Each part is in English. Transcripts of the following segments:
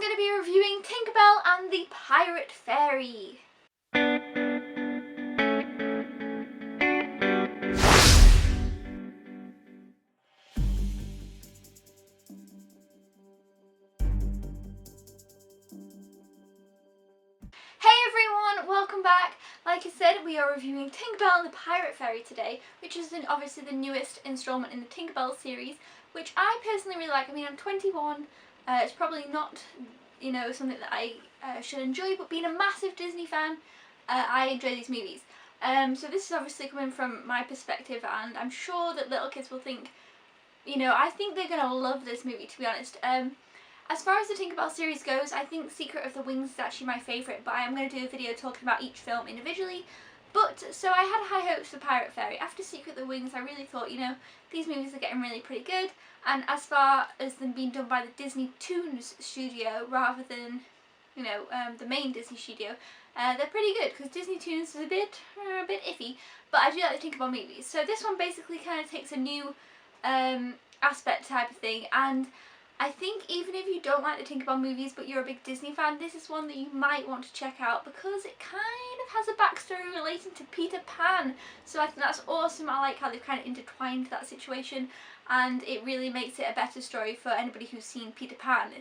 going to be reviewing Tinkerbell and the Pirate Fairy. Hey everyone, welcome back. Like I said, we are reviewing Tinkerbell and the Pirate Fairy today, which is obviously the newest installment in the Tinkerbell series, which I personally really like. I mean, I'm 21, it's probably not, something that I should enjoy, but being a massive Disney fan, I enjoy these movies. So this is obviously coming from my perspective, and I'm sure that little kids will think, I think they're going to love this movie, to be honest. As far as the Tinkerbell series goes, I think Secret of the Wings is actually my favourite, but I am going to do a video talking about each film individually. So I had high hopes for Pirate Fairy. After Secret of the Wings, I really thought, these movies are getting really pretty good. And as far as them being done by the Disney Toons studio rather than, the main Disney studio, they're pretty good, because Disney Toons is a bit iffy, but I do like the Tinkerbell movies. So this one basically kind of takes a new aspect type of thing, and I think even if you don't like the Tinkerbell movies but you're a big Disney fan, this is one that you might want to check out because it kind of has a backstory relating to Peter Pan. So I think that's awesome. I like how they've kind of intertwined that situation, and it really makes it a better story for anybody who's seen Peter Pan.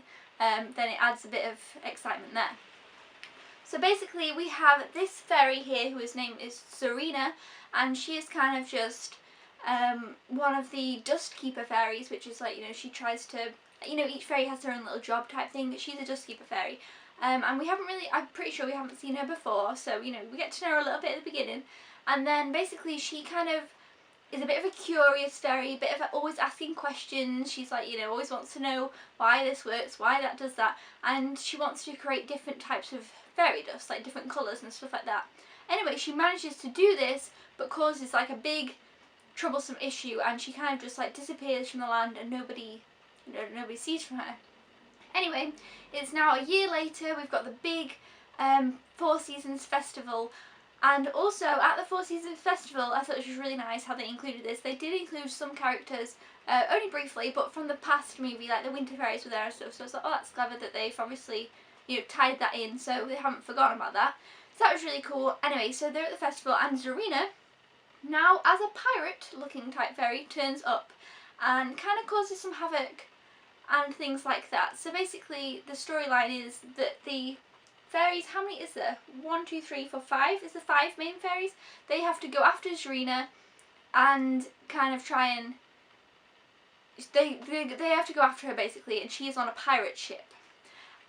Then it adds a bit of excitement there. So basically we have this fairy here whose name is Serena, and she is kind of just one of the Dust Keeper fairies, which is like, she tries to, each fairy has their own little job type thing, but she's a Dust Keeper fairy. And we haven't really, I'm pretty sure we haven't seen her before, so, we get to know her a little bit at the beginning. And then basically she kind of is a bit of a curious fairy, a bit of always asking questions. She's like, always wants to know why this works, why that does that, and she wants to create different types of fairy dust, like different colours and stuff like that. Anyway, she manages to do this, but causes like a big troublesome issue, and she kind of just like disappears from the land, and nobody sees from her. Anyway, it's now a year later. We've got the big Four Seasons festival, and also at the Four Seasons festival, I thought it was really nice how they included this. They did include some characters, only briefly, but from the past movie, like the Winter Fairies were there and stuff. So I was like, oh, that's clever that they've obviously tied that in, so they haven't forgotten about that. So that was really cool. Anyway, so they're at the festival, and Zarina, now as a pirate looking type fairy, turns up and kind of causes some havoc and things like that. So basically the storyline is that the fairies, how many is there? 1, 2, 3, 4, 5 is the 5 main fairies. They have to go after Zarina and kind of try and they have to go after her basically, and she is on a pirate ship.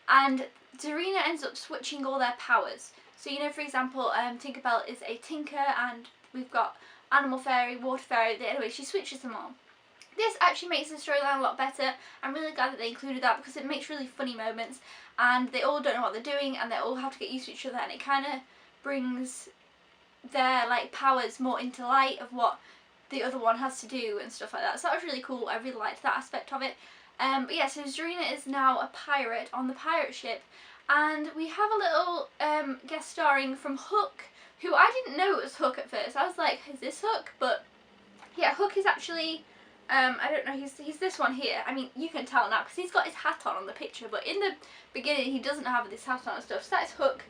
And Zarina ends up switching all their powers. So for example, Tinkerbell is a tinker, and we've got Animal Fairy, Water Fairy. Anyway, she switches them all. This actually makes the storyline a lot better. I'm really glad that they included that, because it makes really funny moments, and they all don't know what they're doing, and they all have to get used to each other, and it kind of brings their powers more into light of what the other one has to do and stuff like that. So that was really cool. I really liked that aspect of it. But yeah, so Zarina is now a pirate on the pirate ship, and we have a little guest starring from Hook, who I didn't know it was Hook at first. I was like, is this Hook? But yeah, Hook is actually, I don't know, he's this one here. I mean, you can tell now because he's got his hat on the picture, but in the beginning he doesn't have this hat on and stuff. So that's Hook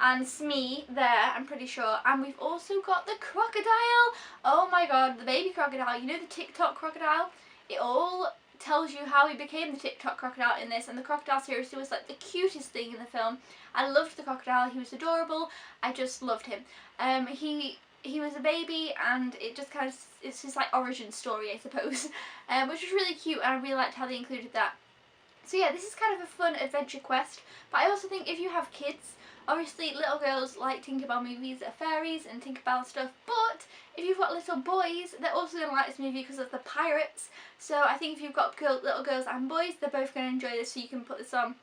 and Smee there, I'm pretty sure. And we've also got the crocodile. Oh my god, the baby crocodile. The TikTok crocodile? It all tells you how he became the TikTok crocodile in this, and the crocodile seriously was like the cutest thing in the film. I loved the crocodile. He was adorable. I just loved him. He was a baby, and it just kind of, it's his origin story, I suppose, which was really cute, and I really liked how they included that. So yeah, this is kind of a fun adventure quest, but I also think if you have kids, obviously little girls like Tinkerbell movies, they're fairies and Tinkerbell stuff, but if you've got little boys, they're also going to like this movie because of the pirates. So I think if you've got little girls and boys, they're both going to enjoy this, so you can put this on.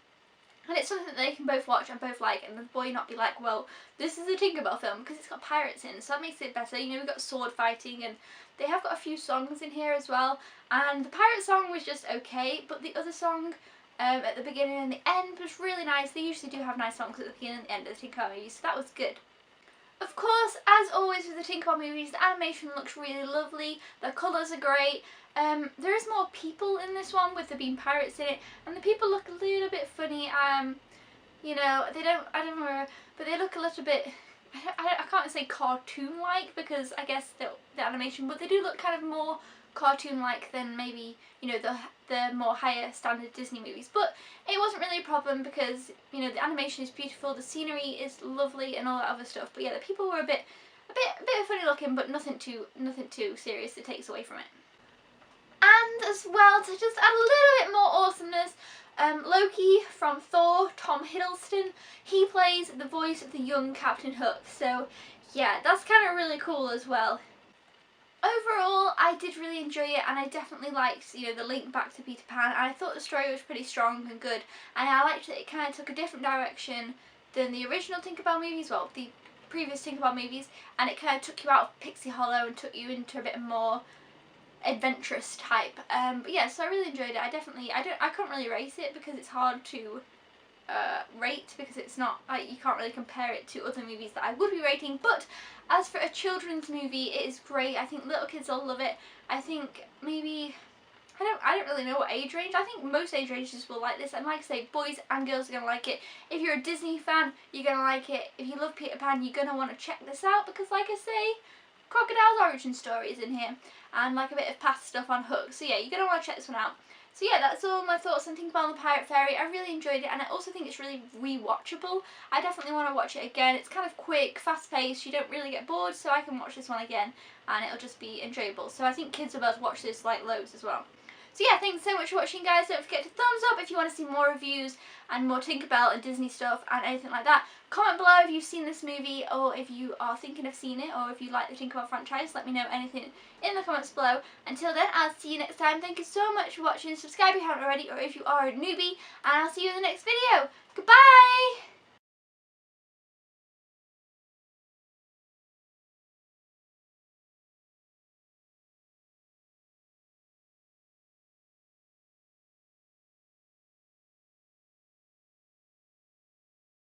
And it's something that they can both watch and both like, and the boy not be like, well, this is a Tinkerbell film because it's got pirates in, so that makes it better. We've got sword fighting, and they have got a few songs in here as well. And the pirate song was just okay, but the other song at the beginning and the end was really nice. They usually do have nice songs at the beginning and the end of the Tinkerbell movies, so that was good. Of course, as always with the Tinkerbell movies, the animation looks really lovely, the colours are great. There is more people in this one with there being pirates in it, and the people look a little bit funny funny. You know, they don't, I don't know, but they look a little bit, I can't say cartoon-like because I guess the animation, but they do look kind of more cartoon-like than maybe, you know, the more higher standard Disney movies. But it wasn't really a problem because, you know, the animation is beautiful, the scenery is lovely and all that other stuff. But yeah, the people were a bit funny looking, but nothing too serious that takes away from it. And as well, to just add a little bit more awesomeness, Loki from Thor, Tom Hiddleston, he plays the voice of the young Captain Hook. So yeah, that's kind of really cool as well. Overall, I did really enjoy it, and I definitely liked, you know, the link back to Peter Pan, and I thought the story was pretty strong and good, and I liked that it kind of took a different direction than the original Tinkerbell movies, well, the previous Tinkerbell movies, and it kind of took you out of Pixie Hollow and took you into a bit more adventurous type. But yeah, so I really enjoyed it. I couldn't really rate it because it's hard to rate because it's not, like, you can't really compare it to other movies that I would be rating. But as for a children's movie, it is great. I think little kids will love it. I think maybe, I don't really know what age range. I think most age ranges will like this, and like I say, boys and girls are going to like it. If you're a Disney fan, you're going to like it. If you love Peter Pan, you're going to want to check this out because, like I say, Crocodile's origin story is in here, and like a bit of past stuff on Hook. So yeah, you're going to want to check this one out. So yeah, that's all my thoughts on Tinkerbell and the Pirate Fairy. I really enjoyed it, and I also think it's really rewatchable. I definitely want to watch it again. It's kind of quick, fast-paced, you don't really get bored, so I can watch this one again, and it'll just be enjoyable. So I think kids will be able to watch this like loads as well. So yeah, thanks so much for watching, guys. Don't forget to thumbs up if you want to see more reviews and more Tinkerbell and Disney stuff and anything like that. Comment below if you've seen this movie, or if you are thinking of seeing it, or if you like the Tinkerbell franchise. Let me know anything in the comments below. Until then, I'll see you next time. Thank you so much for watching. Subscribe if you haven't already, or if you are a newbie, and I'll see you in the next video. Goodbye!